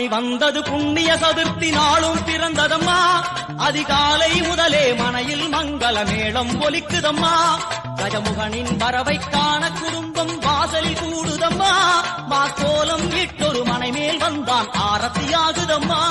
வந்தது புண்ணிய சதுர்த்தி நாளும் பிறந்ததம்மா. அதிகாலை முதலே மனையில் மங்கள மேளம் ஒலிக்குதம்மா. கஜமுகனின் வரவை காண குடும்பம் வாசலில் கூடுதம்மா. மாக்கோலம் இட்டொரு மனை மேல் வந்தான் ஆரத்தியாகுதம்மா.